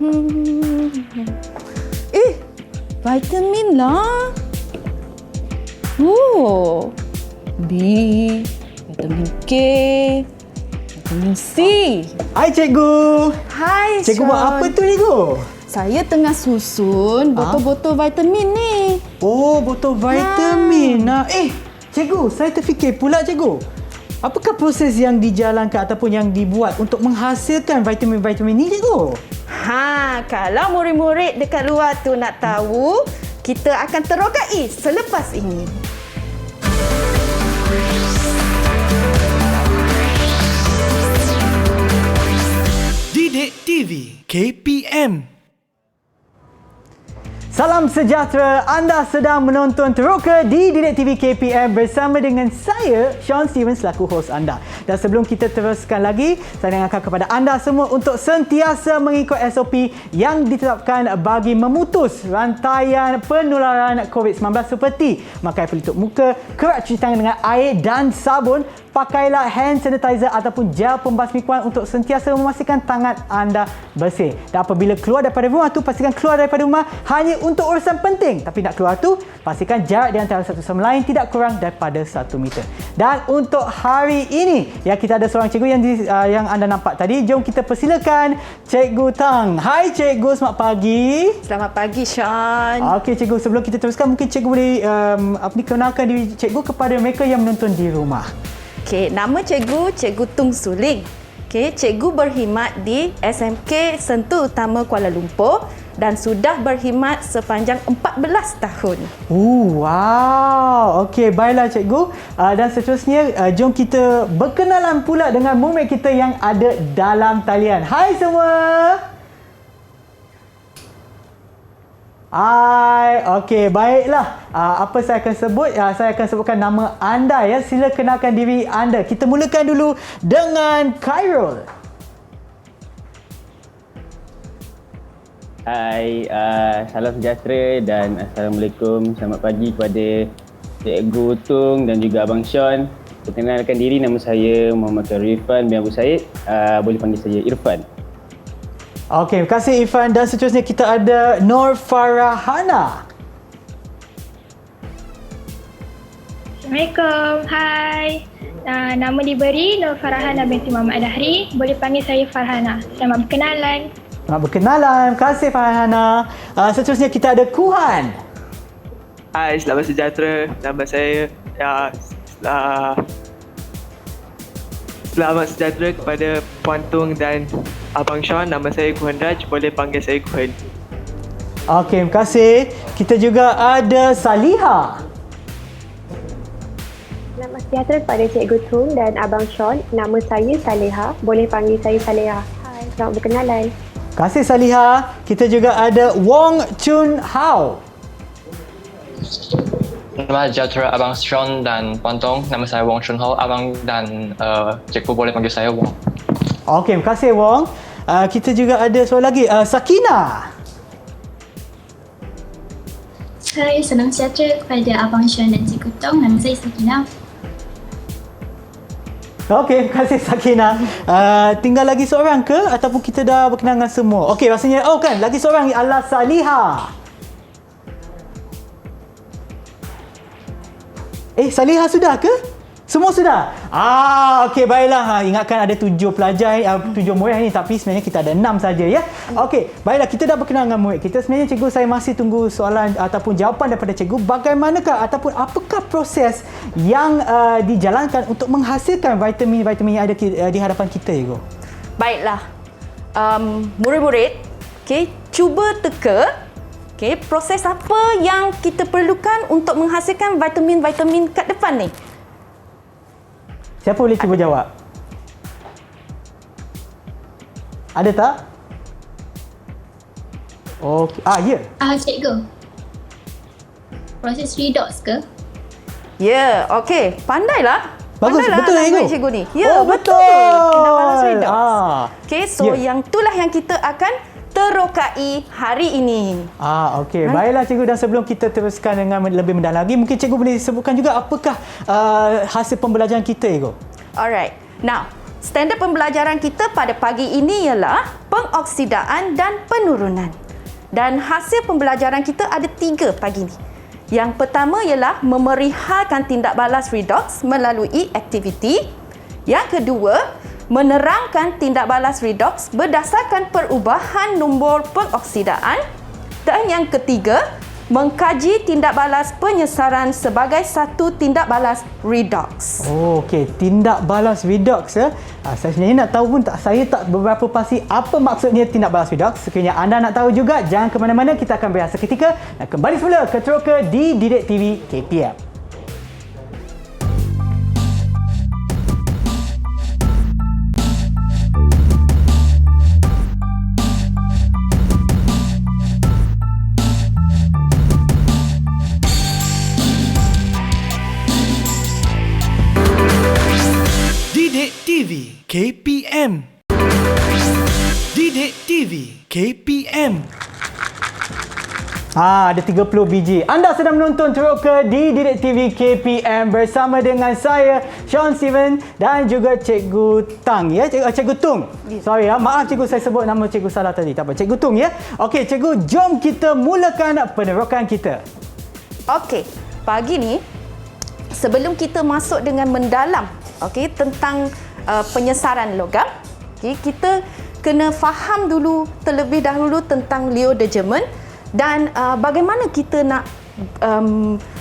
Hmm. Vitamin lah. Oh. B, vitamin K, vitamin C. Hai cikgu. Hai, Cikgu Sean. buat apa tu cikgu? Saya tengah susun botol-botol vitamin ni. Oh, botol vitamin. Cikgu, saya terfikir pula cikgu. Apakah proses yang dijalankan ataupun yang dibuat untuk menghasilkan vitamin-vitamin ni cikgu? Kalau murid-murid dekat luar tu nak tahu, kita akan terokai selepas ini. Didik TV KPM. Salam sejahtera, anda sedang menonton Teroka di Didik TV KPM bersama dengan saya, Sean Steven selaku hos anda. Dan sebelum kita teruskan lagi, saya ingatkan kepada anda semua untuk sentiasa mengikut SOP yang ditetapkan bagi memutus rantaian penularan COVID-19 seperti memakai pelitup muka, kerap cuci tangan dengan air dan sabun, pakailah hand sanitizer ataupun gel pembasmi kuman untuk sentiasa memastikan tangan anda bersih. Dan apabila keluar daripada rumah tu, pastikan keluar daripada rumah hanya untuk urusan penting. Tapi nak keluar tu, pastikan jarak di antara satu sama lain tidak kurang daripada 1 meter. Dan untuk hari ini, yang kita ada seorang cikgu yang anda nampak tadi. Jom kita persilakan Cikgu Tang. Hai cikgu, selamat pagi. Selamat pagi, Sean. Okey cikgu, sebelum kita teruskan, mungkin cikgu boleh kenalkan diri cikgu kepada mereka yang menonton di rumah. Okey, nama Cikgu Tung Suling. Okey, cikgu berkhidmat di SMK Sentul Utama Kuala Lumpur dan sudah berkhidmat sepanjang 14 tahun. Wow. Okey, baiklah cikgu. Dan seterusnya, jom kita berkenalan pula dengan murid kita yang ada dalam talian. Hai semua. Hai, okey, baiklah. Apa saya akan sebut? Saya akan sebutkan nama anda ya. Sila kenalkan diri anda. Kita mulakan dulu dengan Khairul. Hai, salam sejahtera dan Assalamualaikum. Selamat pagi kepada Cikgu Tung dan juga Abang Sean. Perkenalkan diri, nama saya Muhammad Khairul Irfan bin Abu Said. Boleh panggil saya Irfan. Okey, terima kasih Irfan. Dan seterusnya kita ada Nur Farahana. Assalamualaikum, hai. Nama diberi Nur Farahana binti Muhammad Dahri. Boleh panggil saya Farhana. Selamat berkenalan. Selamat berkenalan. Terima kasih Farhana. Seterusnya kita ada Kuhan. Hai, selamat sejahtera. Nama saya selamat sejahtera kepada Puan Tung dan Abang Sean. Nama saya Kuhan Raj. Boleh panggil saya Kuhan. Okey, terima kasih. Kita juga ada Saliha. Selamat sejahtera kepada Cikgu Tung dan Abang Sean. Nama saya Saleha. Boleh panggil saya Saleha. Hai, selamat berkenalan. Terima kasih Saliha. Kita juga ada Wong Chun Hao. Selamat sejahtera Abang Sean dan Puan Tong. Nama saya Wong Chun Ho. Abang dan cikgu boleh panggil saya Wong. Okey, terima kasih Wong. Kita juga ada seorang lagi, Sakina. Hai, salam sejahtera kepada Abang Sean dan Cikgu Tong. Nama saya Sakina. Okey, terima kasih Sakina. Tinggal lagi seorang ke ataupun kita dah berkenalan dengan semua? Okey, rasanya lagi seorang adalah Saliha. Saliha sudah ke? Semua sudah? Okey, baiklah. Ingatkan ada 7 pelajar, 7 murid ni, tapi sebenarnya kita ada 6 saja ya. Okey, baiklah, kita dah berkenalan dengan murid kita. Sebenarnya cikgu, saya masih tunggu soalan ataupun jawapan daripada cikgu. Bagaimanakah ataupun apakah proses yang dijalankan untuk menghasilkan vitamin-vitamin yang ada di hadapan kita, cikgu? Baiklah. Murid-murid, cuba teka proses apa yang kita perlukan untuk menghasilkan vitamin-vitamin kat depan ni. Siapa boleh cuba jawab? Ada tak? Okey. Ya. Cikgu. Proses redox ke? Ya, okey. Pandailah. Bagus, Pandailah betul language cikgu. Cikgu ni. Ya, betul. Kena balas redox. Okey, so Ya. itulah yang kita akan terokai hari ini. Okey. Baiklah cikgu, dan sebelum kita teruskan dengan lebih mendalam lagi, mungkin cikgu boleh sebutkan juga apakah hasil pembelajaran kita, cikgu? Alright. Now, standard pembelajaran kita pada pagi ini ialah pengoksidaan dan penurunan. Dan hasil pembelajaran kita ada 3 pagi ini. Yang pertama ialah memerihalkan tindak balas redox melalui aktiviti. Yang kedua, menerangkan tindak balas redox berdasarkan perubahan nombor pengoksidaan. Dan yang ketiga, mengkaji tindak balas penyesaran sebagai satu tindak balas redox. Oh, okey. Tindak balas redox ya. Saya sebenarnya nak tahu pun saya tak beberapa pasti apa maksudnya tindak balas redox. Sekiranya anda nak tahu juga, jangan ke mana-mana. Kita akan berehat seketika dan kembali semula ke Teroka di Didik TV KPM. Didik TV KPM. Didik TV KPM. Ada 30 biji. Anda sedang menonton Teroka di Didik TV KPM bersama dengan saya, Sean Steven dan juga Cikgu Tang ya. Cikgu Tung. Sorry ya, maaf cikgu saya sebut nama cikgu salah tadi. Tak apa, Cikgu Tung ya. Okey, cikgu, jom kita mulakan penerokan kita. Okey, pagi ni sebelum kita masuk dengan mendalam tentang penyesaran logam, kita kena faham dulu terlebih dahulu tentang Leo de German dan bagaimana kita nak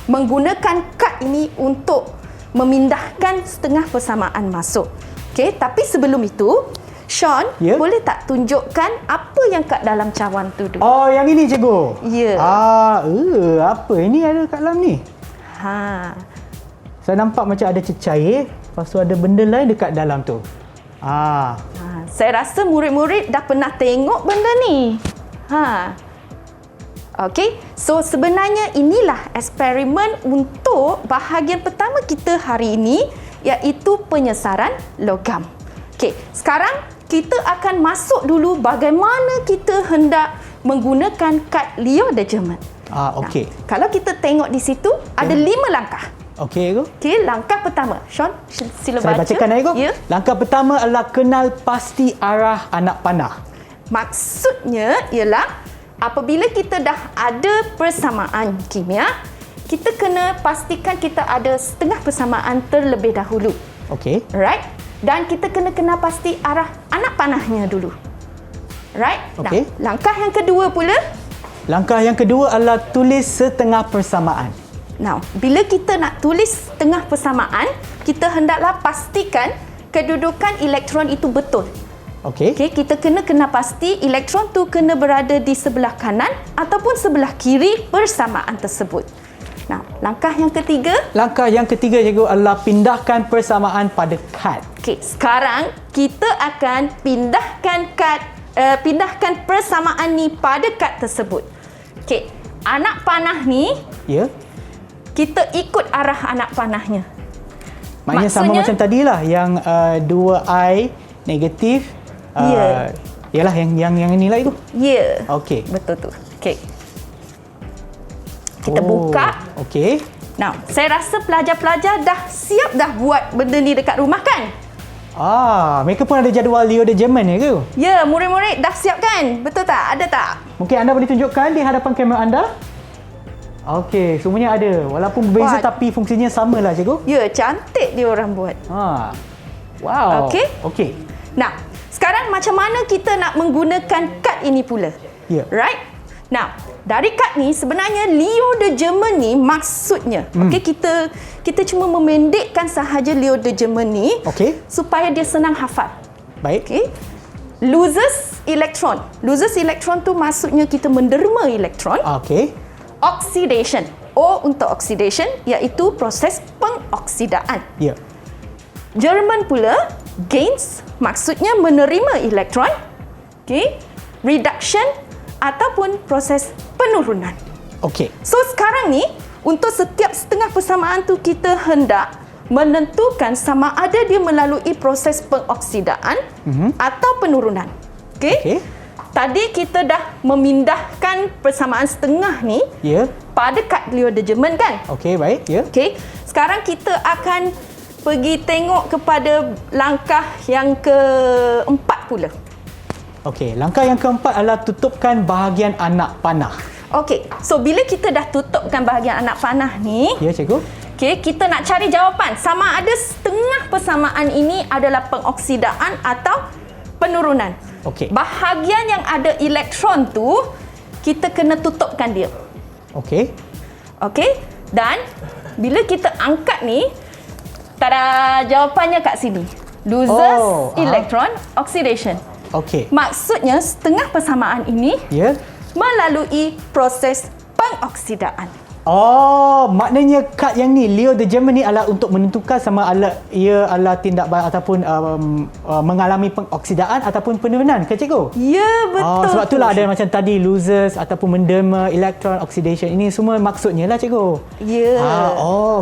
menggunakan kad ini untuk memindahkan setengah persamaan masuk. Okey, tapi sebelum itu, Sean, boleh tak tunjukkan apa yang kat dalam cawan tu dulu? Oh, yang ini cikgu? Ya. Apa ini ada kat dalam ni? Saya nampak macam ada cecair, lepas tu ada benda lain dekat dalam tu. Saya rasa murid-murid dah pernah tengok benda ni. Okey, so sebenarnya inilah eksperimen untuk bahagian pertama kita hari ini, iaitu penyesaran logam. Okey, sekarang kita akan masuk dulu bagaimana kita hendak menggunakan kad Leo de German. Okey. Kalau kita tengok di situ, ada 5 langkah. Okey, Ibu. Okey, langkah pertama. Sean, sila baca. Saya bacakan, Ibu. Ya. Langkah pertama adalah kenal pasti arah anak panah. Maksudnya ialah apabila kita dah ada persamaan kimia, kita kena pastikan kita ada setengah persamaan terlebih dahulu. Okey. Right? Dan kita kena kenal pasti arah anak panahnya dulu. Right? Okey. Langkah yang kedua pula. Langkah yang kedua adalah tulis setengah persamaan. Now, bila kita nak tulis setengah persamaan, kita hendaklah pastikan kedudukan elektron itu betul. Okey. Okey, kita kena kenal pasti elektron tu kena berada di sebelah kanan ataupun sebelah kiri persamaan tersebut. Nah, langkah yang ketiga. Langkah yang ketiga, cikgu, adalah pindahkan persamaan pada kad. Okey, sekarang kita akan pindahkan persamaan ni pada kad tersebut. Okey, anak panah ni, Ya. kita ikut arah anak panahnya. Maknanya sama macam tadilah yang 2I negatif. Yalah yang inilah itu. Ya. Okey. Betul tu. Okey. Kita buka. Okey. Now, saya rasa pelajar-pelajar dah siap dah buat benda ni dekat rumah kan? Mereka pun ada jadual Leo de German ya ke? Ya, murid-murid dah siap kan? Betul tak? Ada tak? Mungkin anda boleh tunjukkan di hadapan kamera anda. Okey, semuanya ada. Walaupun berbeza tapi fungsinya samalah, cikgu. Ya, cantik dia orang buat. Wow. Okey. Okey. Nah, sekarang macam mana kita nak menggunakan kad ini pula? Ya. Right? Nah, dari kad ni sebenarnya Leo de German ni maksudnya, okey, kita cuma memendekkan sahaja Leo de German ni, okey, supaya dia senang hafal. Baik. Okey. Loses elektron. Loses elektron tu maksudnya kita menderma elektron. Okey. Oxidation. O untuk oxidation iaitu proses pengoksidaan. Ya. German pula, gains maksudnya menerima elektron. Okey. Reduction ataupun proses penurunan. Okey. So sekarang ni untuk setiap setengah persamaan tu kita hendak menentukan sama ada dia melalui proses pengoksidaan atau penurunan. Okey. Tadi kita dah memindahkan persamaan setengah ni pada kad Leo de German kan? Okey, baik. Ya. Okey. Sekarang kita akan pergi tengok kepada langkah yang keempat pula. Okey, langkah yang keempat adalah tutupkan bahagian anak panah. Okey, so bila kita dah tutupkan bahagian anak panah ni, Ya, cikgu. okey, kita nak cari jawapan sama ada setengah persamaan ini adalah pengoksidaan atau penurunan. Okey. Bahagian yang ada elektron tu, kita kena tutupkan dia. Okey. Okey? Dan bila kita angkat ni, tada, jawapannya kat sini. Loses electron oxidation. Okey. Maksudnya setengah persamaan ini Ya. melalui proses pengoksidaan. Oh, maknanya kad yang ni, Leo the German ni adalah untuk menentukan sama ada ia adalah tindak balas ataupun mengalami pengoksidaan ataupun penurunan ke cikgu? Ya, betul. Sebab itulah ada macam tadi loses ataupun menderma, electron oxidation. Ini semua maksudnya lah cikgu. Ya.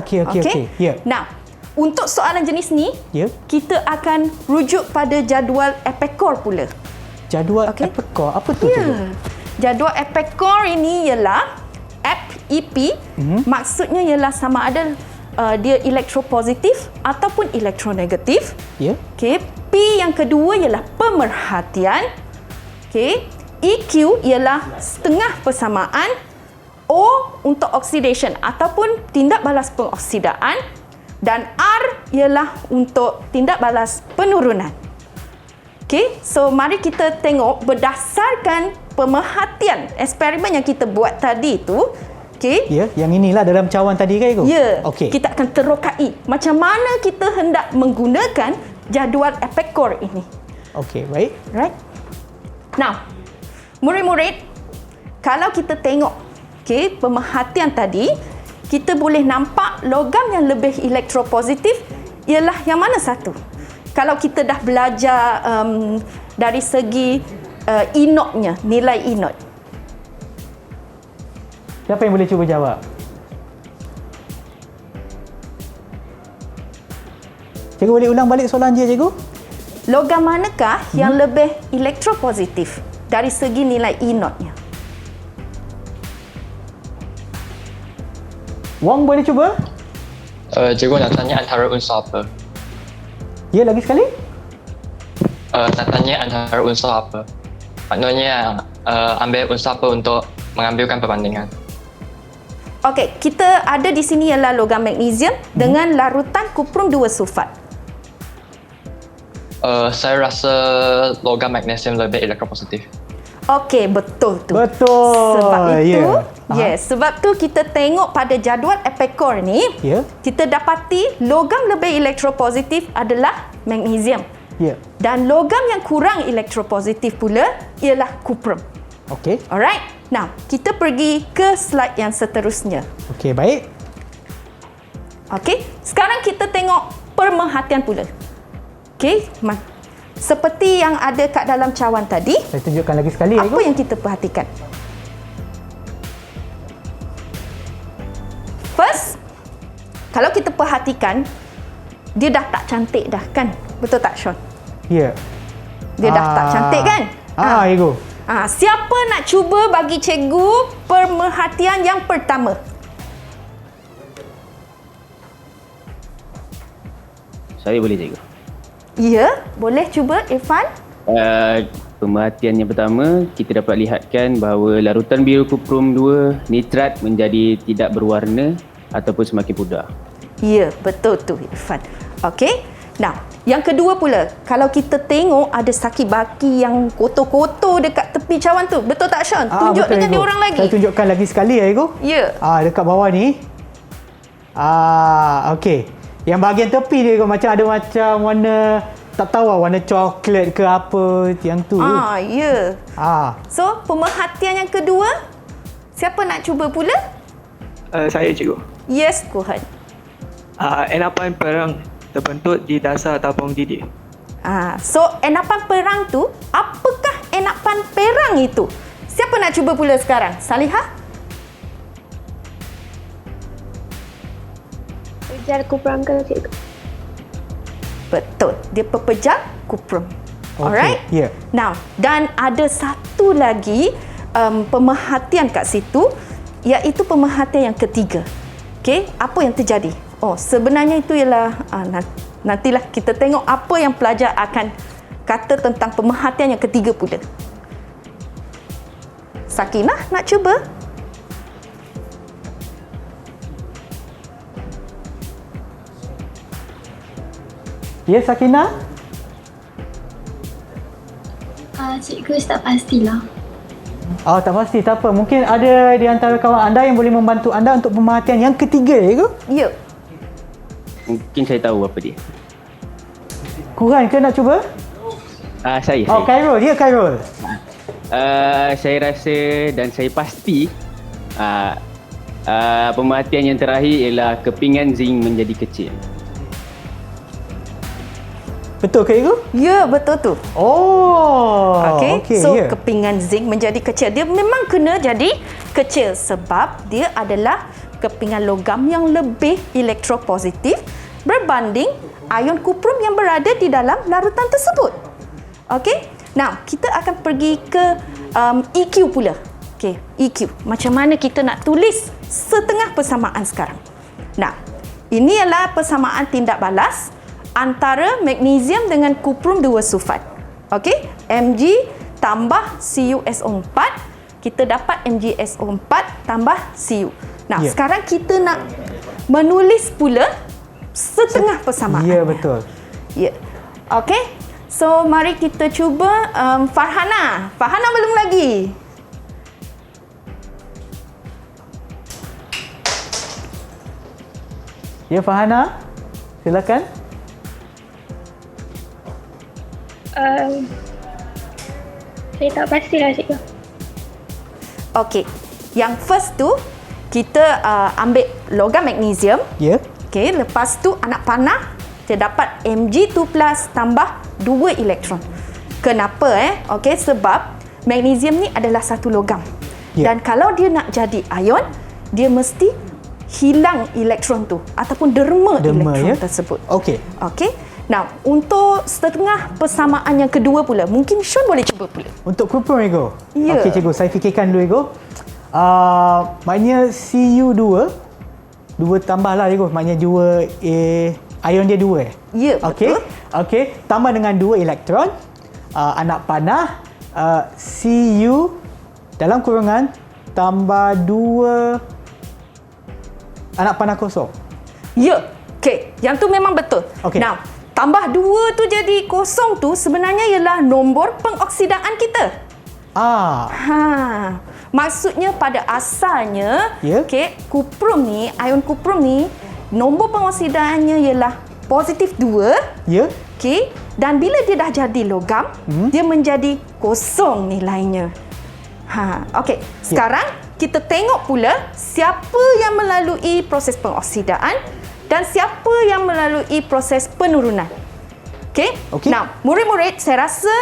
Okey. Ya. Nah, untuk soalan jenis ni, Ya. kita akan rujuk pada jadual Epicure pula. Jadual Okey. Epicure, apa tu cikgu? Ya. Jadual Epicure ini ialah EP, maksudnya ialah sama ada dia elektropositif ataupun elektronegatif. Ya. Okey, P yang kedua ialah pemerhatian. Okey, EQ ialah setengah persamaan. O untuk oxidation ataupun tindak balas pengoksidaan, dan R ialah untuk tindak balas penurunan. Okey, so mari kita tengok berdasarkan pemerhatian eksperimen yang kita buat tadi tu. Okey. Ya, yang inilah dalam cawan tadi kan cikgu? Ya. Okey. Kita akan terokai macam mana kita hendak menggunakan jadual Epicure ini. Okey, baik. Right? Now, murid-murid, kalau kita tengok pemerhatian tadi, kita boleh nampak logam yang lebih elektropositif ialah yang mana satu? Kalau kita dah belajar dari segi inotnya, nilai inot. Siapa yang boleh cuba jawab? Cikgu boleh ulang balik soalan dia, cikgu? Logam manakah yang lebih elektropositif dari segi nilai inotnya? Wang boleh cuba? Cikgu nak tanya antara unsur apa? Ya, lagi sekali? Nak tanya antara unsur apa? Maknanya ambil unsur apa untuk mengambilkan perbandingan? Okey, kita ada di sini ialah logam magnesium dengan larutan kuprum 2 sulfat. Saya rasa logam magnesium lebih elektropositif. Okey, betul tu. Betul. Sebab itu, Ya. yes, sebab tu kita tengok pada jadual Epicure ni, Ya. kita dapati logam lebih elektropositif adalah magnesium. Ya. Dan logam yang kurang elektropositif pula ialah kuprum. Okey. Alright. Now, kita pergi ke slide yang seterusnya. Okey, baik. Okey, sekarang kita tengok pemerhatian pula. Okey, seperti yang ada kat dalam cawan tadi, Saya tunjukkan lagi sekali, apa cikgu. yang kita perhatikan? First, kalau kita perhatikan, dia dah tak cantik dah kan? Betul tak, Sean? Ya. Dia dah tak cantik kan? Cikgu. Siapa nak cuba bagi cikgu pemerhatian yang pertama? Saya boleh cikgu. Ya, boleh cuba Irfan? Pemerhatian yang pertama, kita dapat lihatkan bahawa larutan biru kuprum 2 nitrat menjadi tidak berwarna ataupun semakin pudar. Ya, betul tu Irfan. Okey. Nah, yang kedua pula, kalau kita tengok ada saki baki yang kotor-kotor dekat tepi cawan tu. Betul tak, Sean? Tunjuk betul, dengan cikgu. dia orang lagi. Saya tunjukkan lagi sekali, cikgu. Ya. Dekat bawah ni. Okey. Yang bahagian tepi dia macam ada macam warna, tak tahu lah, warna coklat ke apa yang tu. Ya. So, pemerhatian yang kedua, siapa nak cuba pula? Saya cikgu. Yes, go ahead. Enapan perang terbentuk di dasar tabung didih. So, enapan perang tu, apakah enapan perang itu? Siapa nak cuba pula sekarang? Salihah? Pejar kupram ke, cikgu? Betul. Dia pepejar kuprum. Okey, Alright? ya. Now, dan ada satu lagi pemerhatian kat situ, iaitu pemerhatian yang ketiga. Okey, apa yang terjadi? Oh, sebenarnya itu ialah nantilah kita tengok apa yang pelajar akan kata tentang pemerhatian yang ketiga pula. Sakinah nak cuba? Ya, Sakinah? Cikgu tak pastilah. Oh, tak pasti. Tak apa. Mungkin ada di antara kawan anda yang boleh membantu anda untuk pemerhatian yang ketiga, cikgu? Ya. Mungkin saya tahu apa dia. Kurang ke nak cuba? Saya. Oh, Khairul. Ya, Khairul. Saya rasa dan saya pasti pemerhatian yang terakhir ialah kepingan zinc menjadi kecil. Betul ke, cikgu? Ya, betul tu. Oh, Okey. So, kepingan zinc menjadi kecil. Dia memang kena jadi kecil sebab dia adalah kepingan logam yang lebih elektropositif berbanding ion kuprum yang berada di dalam larutan tersebut. Okey. Now, kita akan pergi ke EQ pula. Okey, EQ. Macam mana kita nak tulis setengah persamaan sekarang? Nah, ini adalah persamaan tindak balas antara magnesium dengan kuprum 2 sulfat. Okey, Mg tambah CuSO4, kita dapat MgSO4 tambah Cu. Nah, sekarang kita nak menulis pula setengah persamaan. Ya, betul. Ya. Okey. So, mari kita cuba Farhana. Farhana belum lagi. Ya, Farhana. Silakan. Saya tak pastilah, cikgu. Okey. Yang first tu, kita ambil logam magnesium. Ya. Okey, lepas tu anak panah, kita dapat Mg2+ tambah 2 elektron. Kenapa Okey, sebab magnesium ni adalah satu logam. Dan kalau dia nak jadi ion, dia mesti hilang elektron tu ataupun derma elektron tersebut. Okey. Okey. Now, untuk setengah persamaan yang kedua pula, mungkin Sean boleh cuba pula. Untuk kuprum, cikgu? Ya. Okey, cikgu. Saya fikirkan dulu, cikgu. Maknanya Cu2, 2 tambah lah, cikgu. Maknanya 2, ion dia 2 Ya, okey. betul. Okey, tambah dengan 2 elektron. Anak panah, Cu dalam kurungan tambah 2 anak panah kosong. Ya. Okey, yang tu memang betul. Okey. Now, tambah 2 tu jadi kosong tu sebenarnya ialah nombor pengoksidaan kita. Maksudnya pada asalnya, okey, kuprum ni, ion kuprum ni, nombor pengoksidaannya ialah positif 2. Ya. Okey, dan bila dia dah jadi logam, dia menjadi kosong nilainya. Okey, sekarang kita tengok pula siapa yang melalui proses pengoksidaan dan siapa yang melalui proses penurunan. Okey? Nah, murid-murid, saya rasa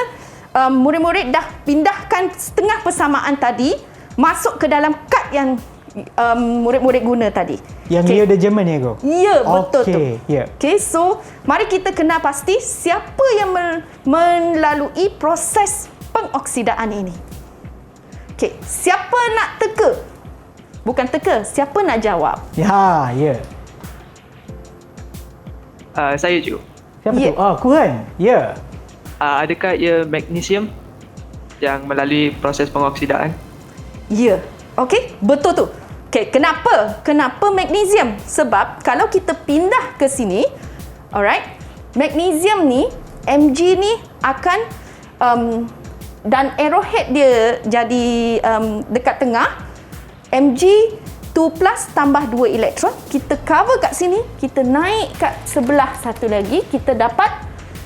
murid-murid dah pindahkan setengah persamaan tadi masuk ke dalam kad yang murid-murid guna tadi. Yang Leo the German ya, Go? Ya, betul tu. Yeah. Okey, so mari kita kenal pasti siapa yang melalui proses pengoksidaan ini. Okey, siapa nak teka? Bukan teka, siapa nak jawab? Ya. Saya, cikgu. Siapa tu? Kuhan. Ya. Adakah ia magnesium yang melalui proses pengoksidaan? Ya. Okey, betul tu. Okey, kenapa? Kenapa magnesium? Sebab kalau kita pindah ke sini, alright, magnesium ni, Mg ni akan dan arrowhead dia jadi dekat tengah. Mg2+ tambah 2 elektron, kita cover kat sini, kita naik kat sebelah satu lagi, kita dapat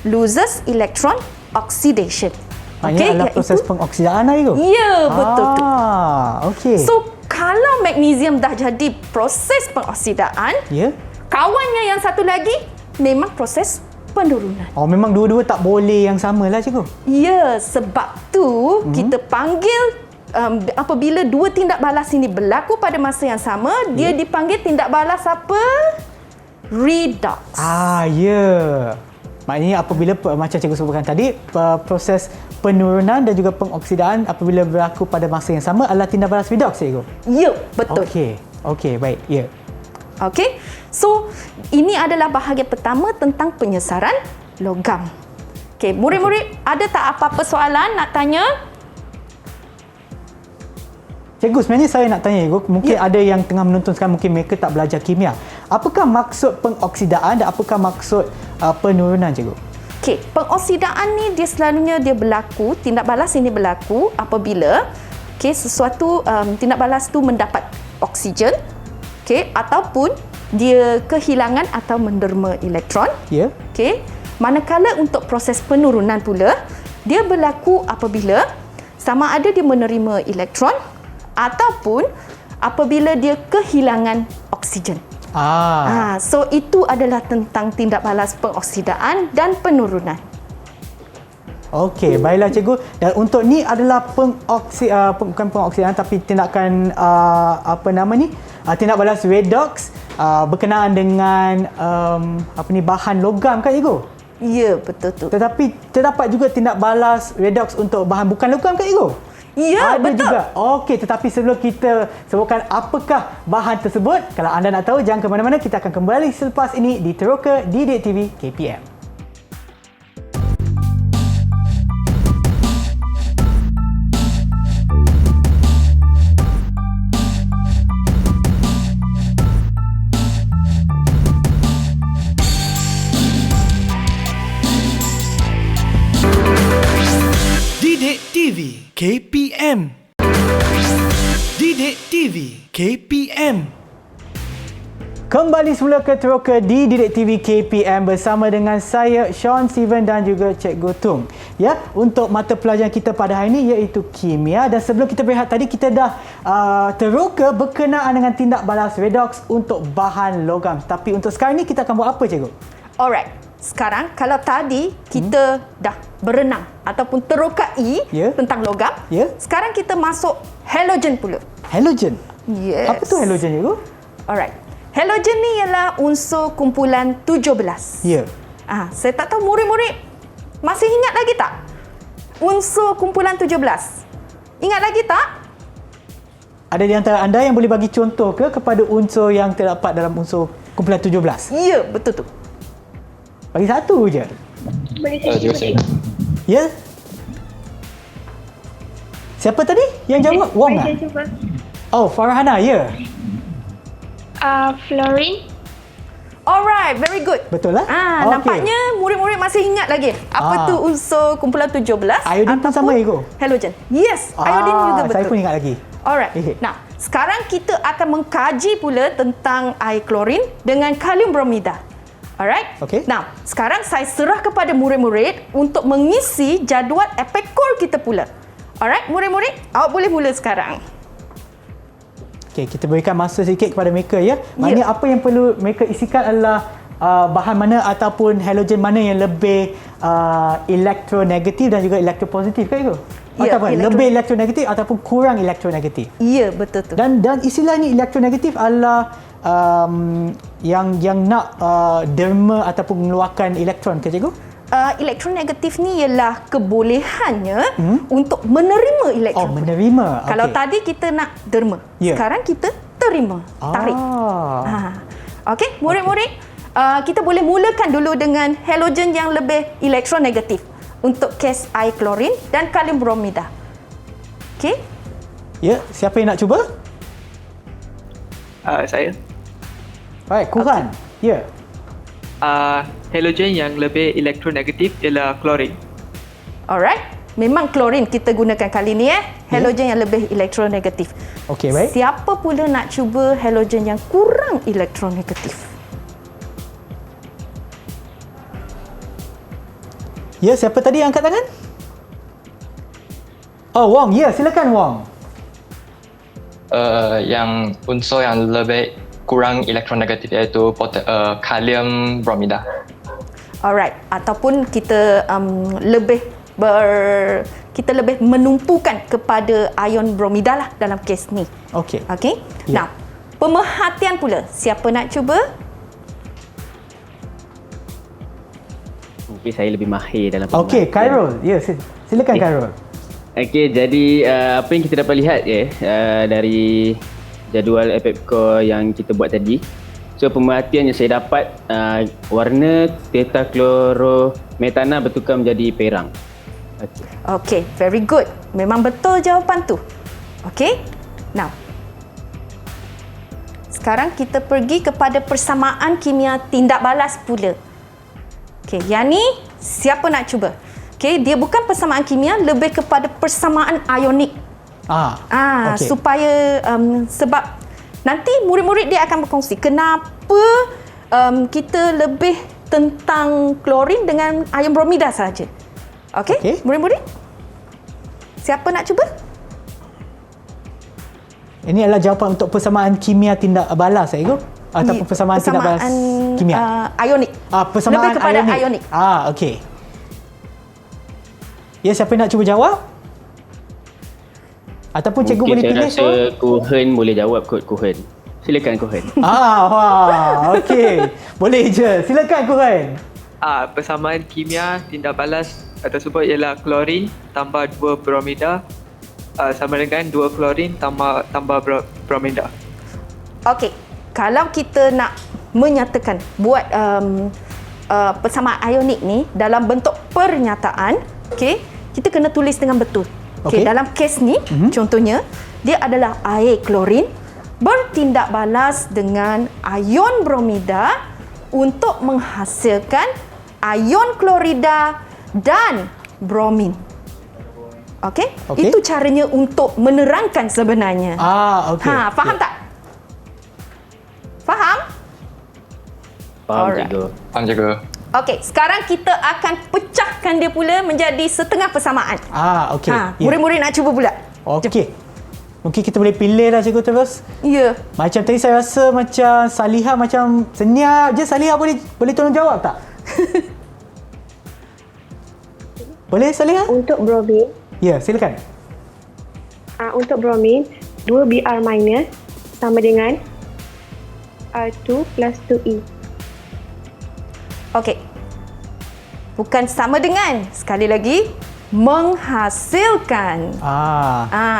loses electron oxidation. Okey, adalah proses pengoksidaan lah, itu? Ya, betul tu. Okey. So, kalau magnesium dah jadi proses pengoksidaan, kawannya yang satu lagi memang proses penurunan. Memang dua-dua tak boleh yang sama lah, cikgu? Ya, sebab tu kita panggil apabila dua tindak balas ini berlaku pada masa yang sama, dia dipanggil tindak balas apa? Redox. Ya. Maknanya apabila macam cikgu sebutkan tadi, proses penurunan dan juga pengoksidaan apabila berlaku pada masa yang sama adalah tindak balas redox, cikgu? Ya, betul. Okey, baik. Ya. Okey. So, ini adalah bahagian pertama tentang penyesaran logam. Okey, murid-murid ada tak apa-apa soalan nak tanya? Cikgu, sebenarnya saya nak tanya, Cikgu. Mungkin ada yang tengah menonton sekarang, mungkin mereka tak belajar kimia. Apakah maksud pengoksidaan dan apakah maksud penurunan, Cikgu? Okey, pengoksidaan ni dia selalunya dia berlaku, tindak balas ini berlaku apabila sesuatu tindak balas tu mendapat oksigen, ataupun dia kehilangan atau menderma elektron. Ya. Manakala untuk proses penurunan pula, dia berlaku apabila sama ada dia menerima elektron ataupun apabila dia kehilangan oksigen. So itu adalah tentang tindak balas pengoksidaan dan penurunan. Okey, baiklah Cikgu. Dan untuk ni adalah bukan pengoksidaan tapi tindakan tindak balas redox berkenaan dengan bahan logam kan Cikgu? Ya, betul tu. Tetapi terdapat juga tindak balas redox untuk bahan bukan logam kan Cikgu? Ya, ada betul. juga. Okey, tetapi sebelum kita sebutkan apakah bahan tersebut, kalau anda nak tahu jangan ke mana-mana, kita akan kembali selepas ini di Teroka Didik TV KPM. Didik TV KPM. Didik TV KPM. Kembali semula ke Teroka di Didik TV KPM bersama dengan saya Sean Steven dan juga Cikgu Tung. Ya, untuk mata pelajaran kita pada hari ini iaitu kimia, dan sebelum kita berehat tadi kita dah teroka berkenaan dengan tindak balas redox untuk bahan logam. Tapi untuk sekarang ni kita akan buat apa Cikgu? Alright. Sekarang kalau tadi kita dah berenang ataupun terokai tentang logam, sekarang kita masuk halogen pula. Halogen? Yes. Apa tu halogen Cikgu? Alright. Halogen ni ialah unsur kumpulan 17. Ya. Saya tak tahu murid-murid masih ingat lagi tak? Unsur kumpulan 17. Ingat lagi tak? Ada di antara anda yang boleh bagi contoh kepada unsur yang terdapat dalam unsur kumpulan 17? Ya, betul tu. Bagi satu je. Boleh saya Juga saya. Ya? Siapa tadi yang jawab? Wong Boleh lah? saya cuba. Oh, Farhana, ya? Fluorine. Alright, very good. Betul lah? Okey. Nampaknya murid-murid masih ingat lagi apa tu unsur kumpulan 17 Iodine pun sama, Ego? halogen. Yes, iodine juga betul. Saya pun ingat lagi. Alright. Nah, sekarang kita akan mengkaji pula tentang air klorin dengan kalium bromida. Alright? Okey. Nah, sekarang saya serah kepada murid-murid untuk mengisi jadual epekor kita pula. Alright, murid-murid, awak boleh mula sekarang. Okey, kita berikan masa sedikit kepada mereka ya. Maknanya apa yang perlu mereka isikan adalah bahan mana ataupun halogen mana yang lebih elektronegatif dan juga elektropositif kan itu? Ya, Ataupun lebih elektronegatif ataupun kurang elektronegatif. Ya, betul tu. Dan istilah ni elektronegatif adalah yang nak derma ataupun mengeluarkan elektron ke Cikgu? Elektronegatif ni ialah kebolehannya untuk menerima elektron. Oh, menerima. Kalau tadi kita nak derma, sekarang kita terima, tarik. Okey, murid-murid, kita boleh mulakan dulu dengan halogen yang lebih elektronegatif untuk kes air klorin dan kalium bromida. Okey? Ya, siapa yang nak cuba? Saya. Baik, Kuran. Ya. Halogen yang lebih elektronegatif ialah klorin. Alright. Memang klorin kita gunakan kali ni halogen yang lebih elektronegatif. Okey, baik. Siapa pula nak cuba halogen yang kurang elektronegatif? Ya, siapa tadi yang angkat tangan? Oh, Wong. Ya, silakan Wong. Yang unsur yang lebih kurang elektronegatif iaitu kalium bromida. Alright, ataupun kita kita lebih menumpukan kepada ion bromida lah dalam kes ni. Okey. Okey. Ya. Nah, pemerhatian pula. Siapa nak cuba? Mungkin saya lebih mahir dalam pemerhatian. Okey, Khairul. Ya, silakan Khairul. Okey, jadi apa yang kita dapat lihat dari jadual epekor yang kita buat tadi. So pemerhatian yang saya dapat, warna tetrachlorometana bertukar menjadi perang. Okay. Okay, very good. Memang betul jawapan tu. Okay, now. Sekarang kita pergi kepada persamaan kimia tindak balas pula. Okay, yang ni siapa nak cuba? Okay, dia bukan persamaan kimia, lebih kepada persamaan ionik. Okay. Supaya sebab nanti murid-murid dia akan berkongsi kenapa kita lebih tentang klorin dengan ion bromida saja. Okey, murid-murid? Siapa nak cuba? Ini adalah jawapan untuk persamaan kimia tindak balas, Ego? Ataupun persamaan tindak balas kimia? Ionik. Persamaan lebih kepada ionik. Okey. Ya, siapa nak cuba jawab? Ataupun cikgu boleh pilih? Mungkin saya rasa Kuhen boleh jawab kot, Kuhen. Silakan Kuhen. Okey. Boleh je. Silakan Kuhen. Persamaan kimia tindak balas tersebut ialah klorin tambah 2 bromida sama dengan 2 klorin tambah bromida. Okey. Kalau kita nak menyatakan buat persamaan ionik ni dalam bentuk pernyataan, okey, kita kena tulis dengan betul. Okey, dalam kes ni, contohnya, dia adalah air klorin bertindak balas dengan ion bromida untuk menghasilkan ion klorida dan bromin. Okey? Itu caranya untuk menerangkan sebenarnya. Faham tak? Faham? Faham, cikgu. Faham, cikgu. Okey, sekarang kita akan pecahkan dia pula menjadi setengah persamaan. Okey. Murid-murid nak cuba pula. Okey. Mungkin kita boleh pilih lah cikgu terus. Ya. Macam tadi saya rasa macam Salihah macam senyap je. Salihah boleh tolong jawab tak? Boleh Salihah? Untuk bromin. Ya, silakan. Untuk bromin, 2 Br minus sama dengan 2 plus 2E. Okey. Bukan sama dengan. Sekali lagi, menghasilkan.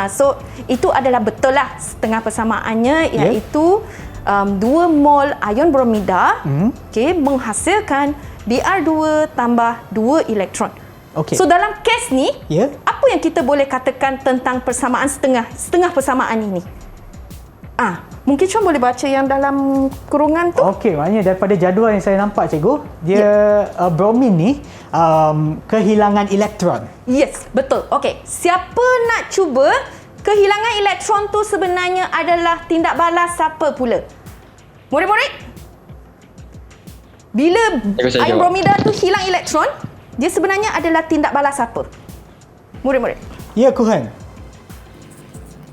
So itu adalah betul lah setengah persamaannya, iaitu 2 mol ion bromida menghasilkan Br2 tambah 2 elektron. So dalam kes ni, apa yang kita boleh katakan tentang persamaan setengah persamaan ini? Mungkin Sean boleh baca yang dalam kurungan tu. Okey, maknanya daripada jadual yang saya nampak cikgu, dia bromin ni kehilangan elektron. Yes, betul. Okey, siapa nak cuba kehilangan elektron tu sebenarnya adalah tindak balas siapa pula? Murid-murid? Bila ion bromida tu hilang elektron, dia sebenarnya adalah tindak balas siapa? Murid-murid. Ya, Kuhan.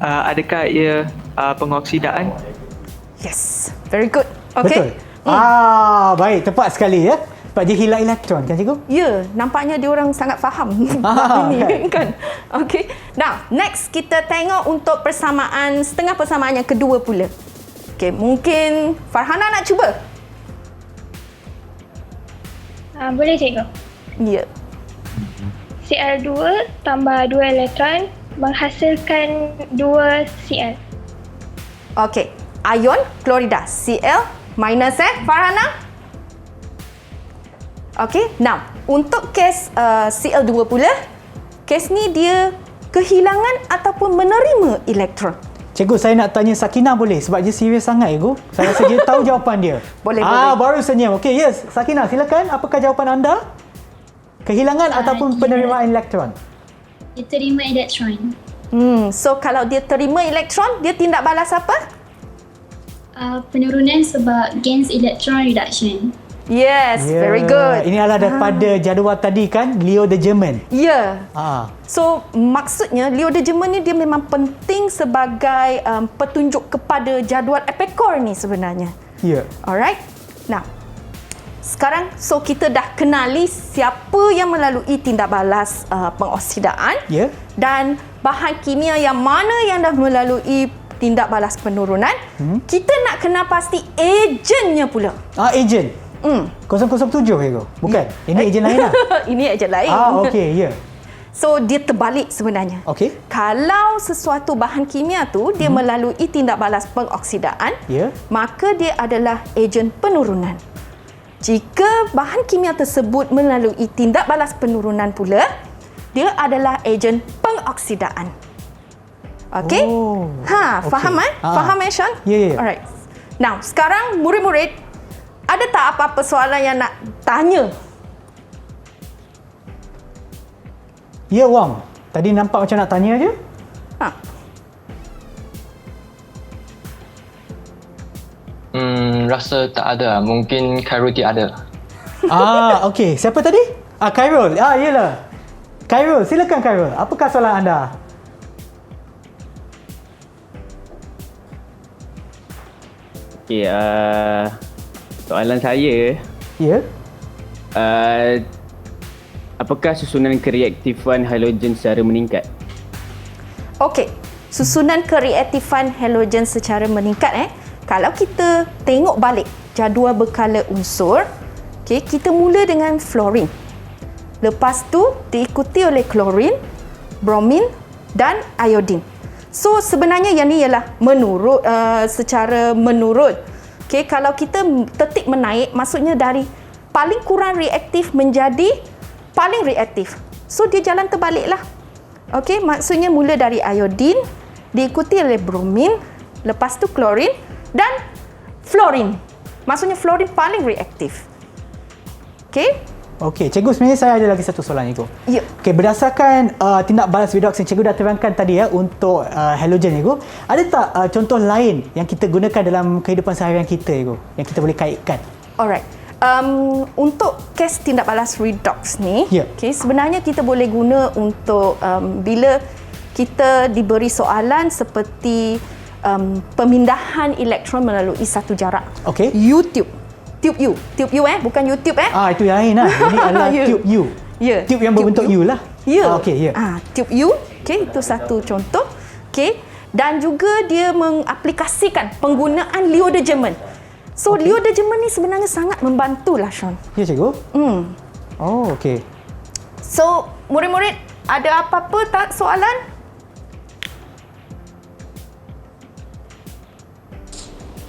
Adakah ia pengoksidaan? Yes, very good. Okay. Betul. Baik, tepat sekali ya. Sebab dia hilang elektron kan cikgu? Ya, nampaknya dia orang sangat faham ini kan. Okay. Now, next kita tengok untuk persamaan setengah persamaan yang kedua pula. Okay, mungkin Farhana nak cuba? Boleh cikgu. Ya. Cl2 tambah 2 elektron menghasilkan 2 Cl. Okey, ion klorida Cl minus Farhana. Okey, now untuk kes Cl2 pula, kes ni dia kehilangan ataupun menerima elektron. Cikgu, saya nak tanya Sakinah boleh? Sebab dia serius sangat cikgu. Saya rasa dia tahu jawapan dia. Boleh. Baru senyum. Okey, yes. Sakinah, silakan. Apakah jawapan anda? Kehilangan ataupun penerimaan elektron? Dia terima elektron. So kalau dia terima elektron, dia tindak balas apa? Penurunan sebab gains electron reduction. Yes, very good. Ini adalah daripada jadual tadi kan, Leo de German. Ya. So maksudnya Leo de German ni dia memang penting sebagai petunjuk kepada jadual Epicure ni sebenarnya. Ya. Alright. Now, sekarang so kita dah kenali siapa yang melalui tindak balas pengoksidaan dan bahan kimia yang mana yang dah melalui tindak balas penurunan. Kita nak kenal pasti ejennya pula. Ejen. 007 ke? Bukan. Ini ejen lain lah. Ini ejen lain. Okey, ya. So dia terbalik sebenarnya. Okey. Kalau sesuatu bahan kimia tu dia melalui tindak balas pengoksidaan, Ya. maka dia adalah ejen penurunan. Jika bahan kimia tersebut melalui tindak balas penurunan pula, dia adalah ejen pengoksidaan. Okey? Oh, Faham okey. Faham Sean? Ya, ya. Alright. Now, sekarang murid-murid, ada tak apa-apa soalan yang nak tanya? Ya, Wang. Tadi nampak macam nak tanya je. Rasa tak ada. Mungkin Khairul ada. Okey. Siapa tadi? Khairul. Yelah. Khairul, silakan Khairul. Apakah soalan anda? Okey, soalan saya, Ya. apakah susunan kereaktifan halogen secara meningkat? Okey, susunan kereaktifan halogen secara meningkat kalau kita tengok balik jadual berkala unsur, okey, kita mula dengan fluorin. Lepas tu diikuti oleh klorin, bromin dan iodin. So sebenarnya yang ni ialah menurut secara menurut. Okey, kalau kita tertib menaik, maksudnya dari paling kurang reaktif menjadi paling reaktif. So dia jalan terbaliklah. Okey, maksudnya mula dari iodin, diikuti oleh bromin, lepas tu klorin dan fluorin. Maksudnya fluorin paling reaktif. Okey? Okey, cikgu, sebenarnya saya ada lagi satu soalan, cikgu. Ya. Okey, berdasarkan tindak balas redox yang cikgu dah terangkan tadi untuk halogen, cikgu, ada tak contoh lain yang kita gunakan dalam kehidupan seharian kita, cikgu, yang kita boleh kaitkan? Alright. Untuk kes tindak balas redox ni, okay, sebenarnya kita boleh guna untuk bila kita diberi soalan seperti pemindahan elektron melalui satu jarak. Okey. Tube U bukan YouTube Itu yang lain lah. Ini adalah tube U. Ya. Tube yang berbentuk U lah. Ya. Okey, ya. Tube U, okey, itu satu contoh. Okey. Dan juga dia mengaplikasikan penggunaan Leo-Degerman. So, Leo-Degerman ni sebenarnya sangat membantulah, Sean. Ya, cikgu? Oh, okey. So, murid-murid, ada apa-apa tak soalan?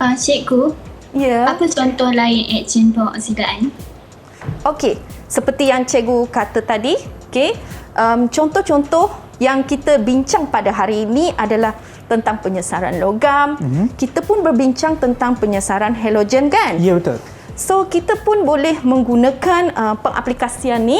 Cikgu, apa contoh lain ejen pengoksidaan? Okey, seperti yang cikgu kata tadi, okey, contoh-contoh yang kita bincang pada hari ini adalah tentang penyesaran logam. Kita pun berbincang tentang penyesaran halogen, kan? Ya, betul. So, kita pun boleh menggunakan pengaplikasian ni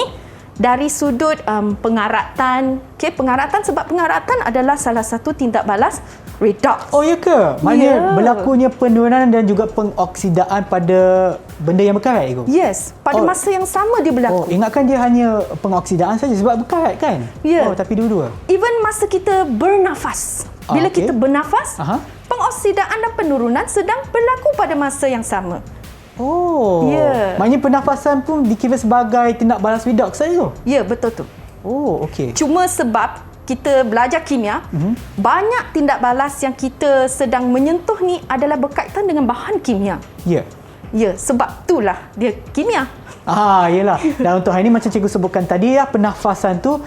dari sudut pengaratan. Okey, pengaratan sebab pengaratan adalah salah satu tindak balas redox. Oh, ya ke? Maknanya berlakunya penurunan dan juga pengoksidaan pada benda yang berkarat, cikgu? Yes, pada masa yang sama dia berlaku. Ingatkan dia hanya pengoksidaan saja sebab berkarat, kan? Ya. Tapi dua-dua. Even masa kita bernafas. Bila kita bernafas, pengoksidaan dan penurunan sedang berlaku pada masa yang sama. Oh. Ya. Maknanya pernafasan pun dikira sebagai tindak balas redox saja tu? Ya, betul tu. Oh, okey. Cuma sebab kita belajar kimia, banyak tindak balas yang kita sedang menyentuh ni adalah berkaitan dengan bahan kimia. Ya. Ya, sebab itulah dia kimia. Yelah. Dan untuk hari ini macam cikgu sebutkan tadi, pernafasan tu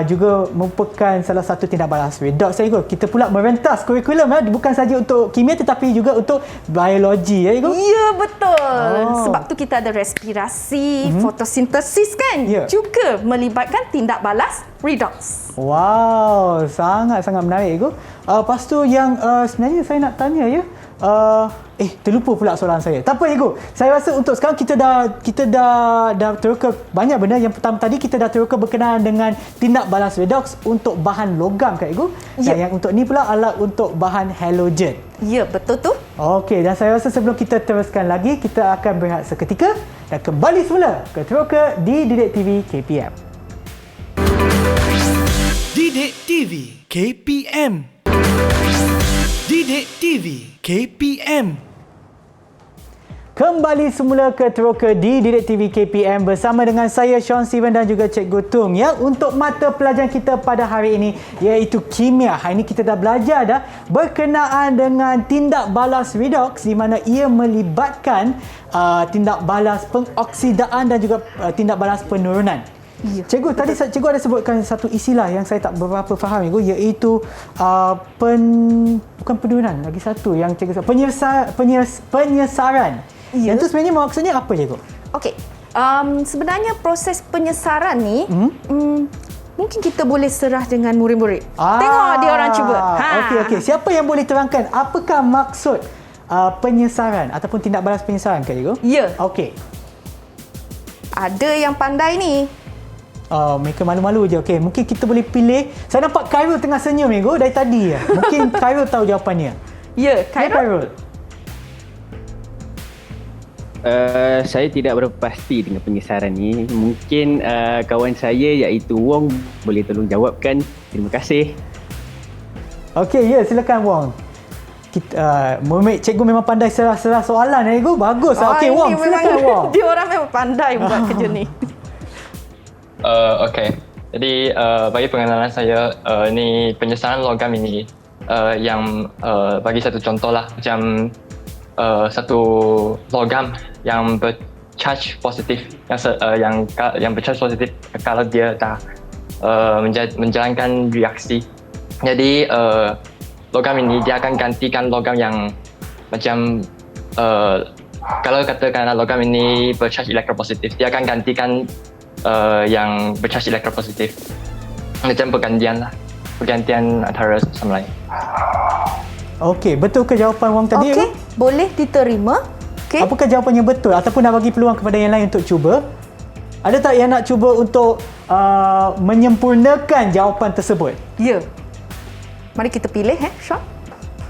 juga merupakan salah satu tindak balas redox, cikgu. Kita pula merentas kurikulum bukan saja untuk kimia tetapi juga untuk biologi, ya, cikgu? Ya, betul. Sebab tu kita ada respirasi, fotosintesis, kan? Juga melibatkan tindak balas redox. Wow, sangat-sangat menarik, cikgu. Lepas tu yang sebenarnya saya nak tanya, ya. Terlupa pula soalan saya. Tak apa, cikgu. Saya rasa untuk sekarang kita dah teroka banyak benda. Yang pertama tadi kita dah teroka berkenaan dengan tindak balas redox untuk bahan logam, kan, cikgu? Dan yang untuk ni pula adalah untuk bahan halogen. Ya, betul tu. Okey, dan saya rasa sebelum kita teruskan lagi, kita akan berehat seketika dan kembali semula ke Teroka di Didik TV KPM. Didik TV KPM. Didik TV KPM. Kembali semula ke Teroka di Didik TV KPM bersama dengan saya Sean Steven dan juga Cikgu Tung, ya, untuk mata pelajaran kita pada hari ini iaitu kimia. Hari ini kita dah belajar berkenaan dengan tindak balas redox di mana ia melibatkan tindak balas pengoksidaan dan juga tindak balas penurunan. Ya. Cikgu, tadi cikgu ada sebutkan satu istilah yang saya tak berapa faham, cikgu, iaitu bukan penurunan, lagi satu yang cikgu sebut, penyesaran. Ya. Yang tu sebenarnya maksudnya apa, cikgu? Okey. Sebenarnya proses penyesaran ni mungkin kita boleh serah dengan murid-murid. Tengok dia orang cuba. Okey. Siapa yang boleh terangkan apakah maksud penyesaran ataupun tindak balas penyesaran, cikgu? Ya. Okey. Ada yang pandai ni. Mereka malu-malu je. Okey, mungkin kita boleh pilih. Saya nampak Khairul tengah senyum, cikgu, dari tadi ya. Mungkin Khairul tahu jawapannya. Ya, Ya, Khairul. Saya tidak berapa pasti dengan penyesaran ni. Mungkin kawan saya iaitu Wong boleh tolong jawabkan. Terima kasih. Okey, ya, silakan Wong. Cikgu memang pandai serah-serah soalan, cikgu. Bagus. Okey, Wong, silakan Wong. Dia orang memang pandai buat kerja ni. Okay. Jadi bagi pengenalan saya, ni penyesaran logam ini yang bagi satu contoh lah, macam satu logam yang bercharge positif, yang bercharge positif kalau dia dah menjalankan reaksi. Jadi logam ini dia akan gantikan logam yang macam kalau katakanlah logam ini bercharge elektropositif, dia akan gantikan yang bercharge elektropositif. Macam pergantian antara sama lain. Okey, betul ke jawapan Wong tadi? Okey, boleh diterima. Okey. Apakah jawapannya betul ataupun nak bagi peluang kepada yang lain untuk cuba? Ada tak yang nak cuba untuk menyempurnakan jawapan tersebut? Ya. Mari kita pilih, Sean.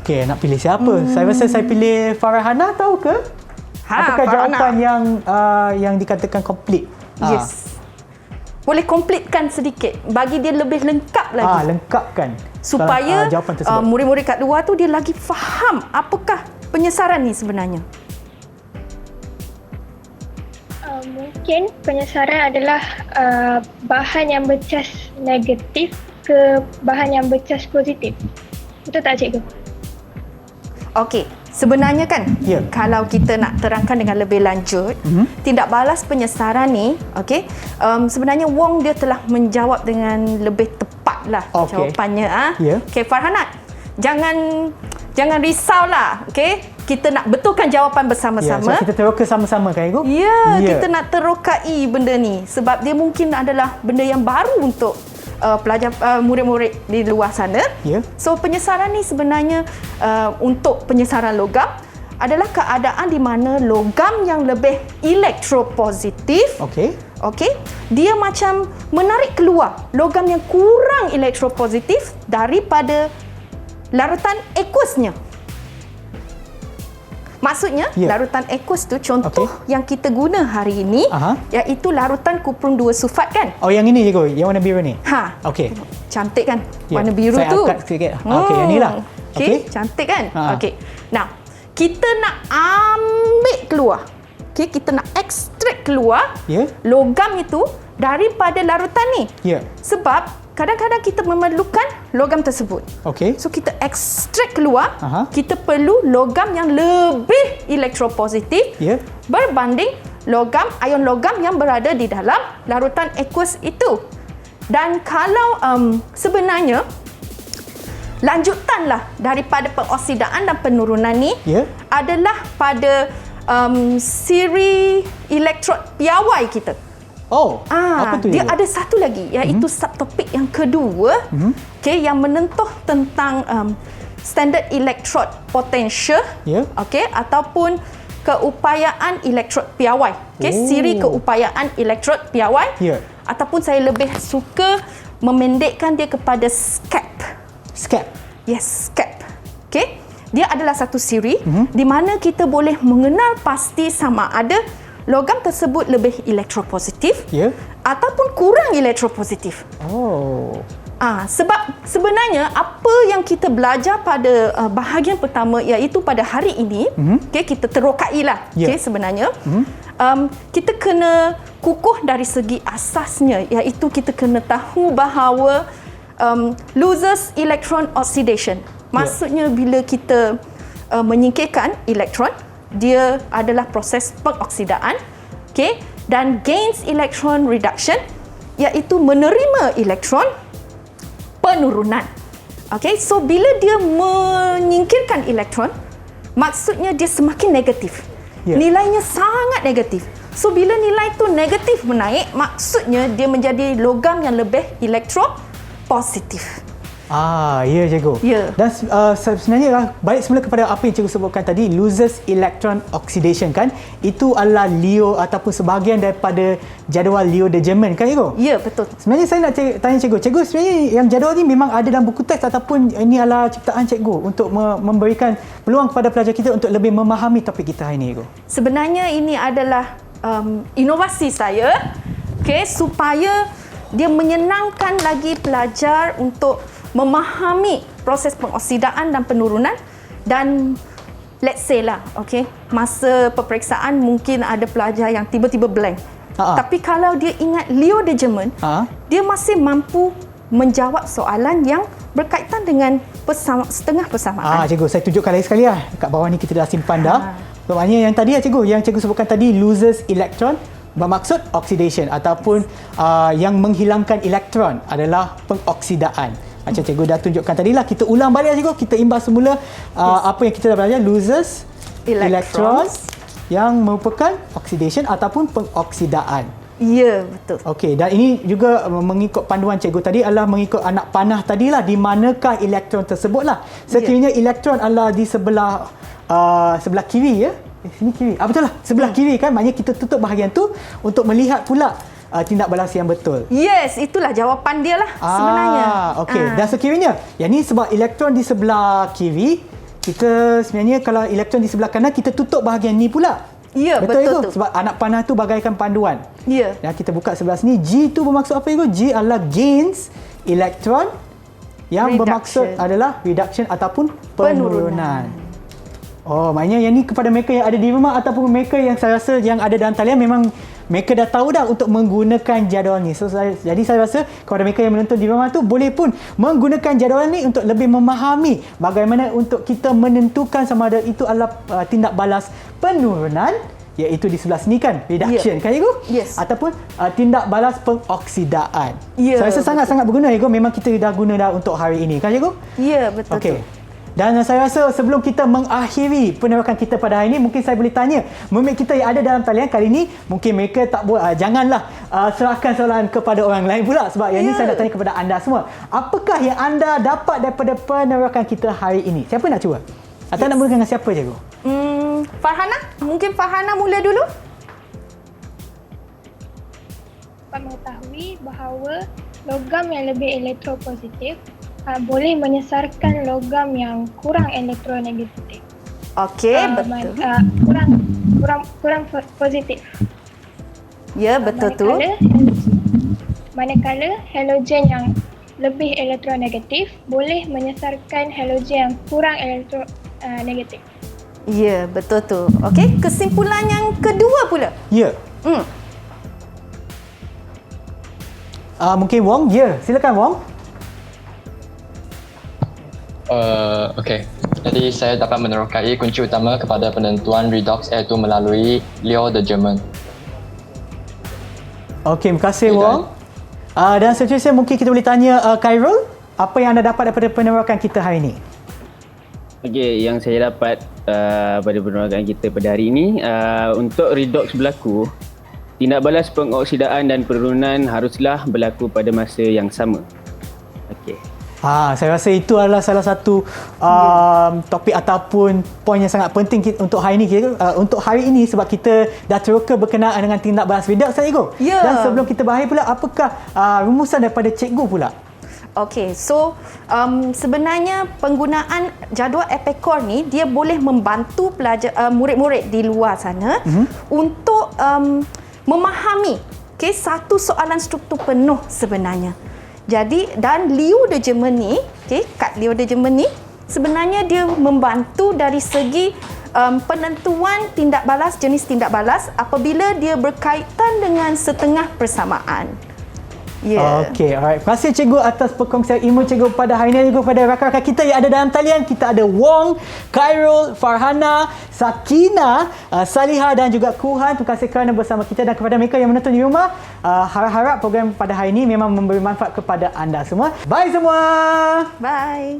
Okey, nak pilih siapa? Saya rasa saya pilih Farhana, tahu ke? Apakah Farhana. jawapan yang dikatakan komplit? Yes. Boleh komplitkan sedikit, bagi dia lebih lengkap lagi. Lengkapkan Supaya jawapan tersebut. murid-murid kat luar tu dia lagi faham apakah penyesaran ni sebenarnya. Mungkin penyesaran adalah bahan yang bercas negatif ke bahan yang bercas positif. Betul tak, cikgu? Okey, sebenarnya kan kalau kita nak terangkan dengan lebih lanjut, tindak balas penyesaran ni, okey, sebenarnya Wong dia telah menjawab dengan lebih tepat lah jawapannya. Okey, Farhana, jangan risaulah, okey? Kita nak betulkan jawapan bersama-sama. So kita teroka sama-sama kan, Ibu? Ya, kita nak terokai benda ni sebab dia mungkin adalah benda yang baru untuk pelajar murid-murid di luar sana. So penyesaran ni sebenarnya untuk penyesaran logam adalah keadaan di mana logam yang lebih elektropositif, dia macam menarik keluar logam yang kurang elektropositif daripada larutan aqueousnya. Maksudnya larutan aqueous tu contoh yang kita guna hari ini iaitu larutan kuprum 2 sulfat kan? Oh, yang ini je kau, yang warna biru ni. Okey. Cantik kan? Warna biru saya tu. Saya angkat sikit. Okey, yang inilah. Okey, cantik kan? Okey. Nah, kita nak ambil keluar. Okey, kita nak ekstrak keluar logam itu daripada larutan ni. Sebab kadang-kadang kita memerlukan logam tersebut. So kita ekstrak keluar, kita perlu logam yang lebih elektropositif berbanding ion logam yang berada di dalam larutan aqueous itu. Dan kalau sebenarnya lanjutanlah daripada pengoksidaan dan penurunan ni adalah pada siri elektrod piawai kita. Apa tu dia ada satu lagi iaitu subtopik yang kedua yang menentuh tentang standard electrode potential ataupun keupayaan elektrod piawai. Siri keupayaan elektrod piawai ataupun saya lebih suka memendekkan dia kepada SCAP. Yes, SCAP. Dia adalah satu siri di mana kita boleh mengenal pasti sama ada logam tersebut lebih elektropositif ataupun kurang elektropositif. Sebab sebenarnya apa yang kita belajar pada bahagian pertama iaitu pada hari ini, kita terokailah sebenarnya kita kena kukuh dari segi asasnya iaitu kita kena tahu bahawa loses electron oxidation. Maksudnya bila kita menyingkirkan elektron, dia adalah proses pengoksidaan, dan gains electron reduction iaitu menerima elektron penurunan. Okey, so bila dia menyingkirkan elektron, maksudnya dia semakin negatif. Nilainya sangat negatif. So bila nilai tu negatif menaik, maksudnya dia menjadi logam yang lebih elektropositif. Ya cikgu. Ya. Dan sebenarnya balik semula kepada apa yang cikgu sebutkan tadi, loses electron oxidation kan, itu adalah LEO ataupun sebahagian daripada jadual Leo de German kan cikgu? Ya, betul. Sebenarnya saya nak tanya cikgu sebenarnya yang jadual ni memang ada dalam buku teks ataupun ini adalah ciptaan cikgu untuk memberikan peluang kepada pelajar kita untuk lebih memahami topik kita hari ini cikgu? Sebenarnya ini adalah inovasi saya, supaya dia menyenangkan lagi pelajar untuk memahami proses pengoksidaan dan penurunan. Dan let's say lah, masa peperiksaan mungkin ada pelajar yang tiba-tiba blank. Tapi kalau dia ingat Leo de German, dia masih mampu menjawab soalan yang berkaitan dengan setengah persamaan. Cikgu, saya tunjukkan lagi sekali lah. Kat bawah ni kita dah simpan dah. Maksudnya yang tadi cikgu, yang cikgu sebutkan tadi, loses electron bermaksud oxidation ataupun yang menghilangkan elektron adalah pengoksidaan. Macam cikgu dah tunjukkan tadi lah, kita ulang balik cikgu, kita imbas semula apa yang kita dah belajar, loses electrons yang merupakan oxidation ataupun pengoksidaan. Ya, betul. Okey, dan ini juga mengikut panduan cikgu tadi adalah mengikut anak panah tadilah, di manakah elektron tersebut lah. Sekiranya elektron adalah di sebelah kiri ya. Sini kiri. Betul lah, sebelah kiri kan, maknanya kita tutup bahagian tu untuk melihat pula tindak balas yang betul. Yes, itulah jawapan dia lah sebenarnya. Okey, dan sekiranya yang ni sebab elektron di sebelah kiri, kita sebenarnya kalau elektron di sebelah kanan, kita tutup bahagian ni pula. Ya, betul tu. Sebab anak panah tu bagaikan panduan. Ya. Dan kita buka sebelah sini, G tu bermaksud apa cikgu? G adalah gains elektron, yang bermaksud adalah reduction ataupun penurunan. Maknanya yang ni kepada mereka yang ada di rumah ataupun mereka yang saya rasa yang ada dalam talian, memang mereka dah tahu dah untuk menggunakan jadual ni. Jadi saya rasa kepada mereka yang menonton di rumah tu, boleh pun menggunakan jadual ni untuk lebih memahami bagaimana untuk kita menentukan sama ada itu adalah tindak balas penurunan, iaitu di sebelah sini kan, reduction kan cikgu? Yes. Ataupun tindak balas pengoksidaan. Ya, Saya rasa sangat-sangat berguna cikgu, memang kita dah guna dah untuk hari ini kan cikgu? Ya, betul. Okey. Dan saya rasa sebelum kita mengakhiri penerakan kita pada hari ini, mungkin saya boleh tanya mermaid kita yang ada dalam talian kali ini, mungkin mereka tak boleh, janganlah serahkan soalan kepada orang lain pula, sebab yang ini saya nak tanya kepada anda semua. Apakah yang anda dapat daripada penerakan kita hari ini? Siapa nak cuba? Atau nak mulakan dengan siapa cikgu? Farhana? Mungkin Farhana mula dulu. Dapat mengetahui bahawa logam yang lebih elektropositif boleh menyesarkan logam yang kurang elektronegatif. Okey, betul. Kurang positif. Ya, betul tu. Manakala halogen yang lebih elektronegatif boleh menyesarkan halogen yang kurang elektronegatif. Ya, betul tu. Okey, kesimpulan yang kedua pula. Ya. Mungkin Wong? Ya, silakan Wong. Okey. Jadi saya dapat menerokai kunci utama kepada penentuan redox iaitu melalui Leo de German. Okey, terima kasih Wong. Dan seterusnya mungkin kita boleh tanya Khairul, apa yang anda dapat daripada penerakan kita hari ini? Okey, yang saya dapat pada penerakan kita pada hari ini, untuk redox berlaku, tindak balas pengoksidaan dan penurunan haruslah berlaku pada masa yang sama. Okey. Saya rasa itu adalah salah satu topik ataupun poin yang sangat penting untuk hari ini. Untuk hari ini sebab kita dah teroka berkenaan dengan tindak balas redox cikgu. Ya. Dan sebelum kita bahas pula, apakah rumusan daripada cikgu pula? Okey, so sebenarnya penggunaan jadual Epicor ni dia boleh membantu pelajar murid-murid di luar sana untuk memahami satu soalan struktur penuh sebenarnya. Jadi dan Leo de German ni, kad Leo de German ni sebenarnya dia membantu dari segi penentuan tindak balas, jenis tindak balas apabila dia berkaitan dengan setengah persamaan. Ya. Okey, alright. Terima kasih cikgu atas perkongsian ilmu cikgu pada hari ini, juga kepada rakan-rakan kita yang ada dalam talian. Kita ada Wong, Khairul, Farhana, Sakina, Saliha dan juga Kuhan. Terima kasih kerana bersama kita, dan kepada mereka yang menonton di rumah, harap-harap program pada hari ini memang memberi manfaat kepada anda semua. Bye semua. Bye.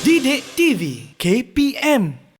Didik TV KPM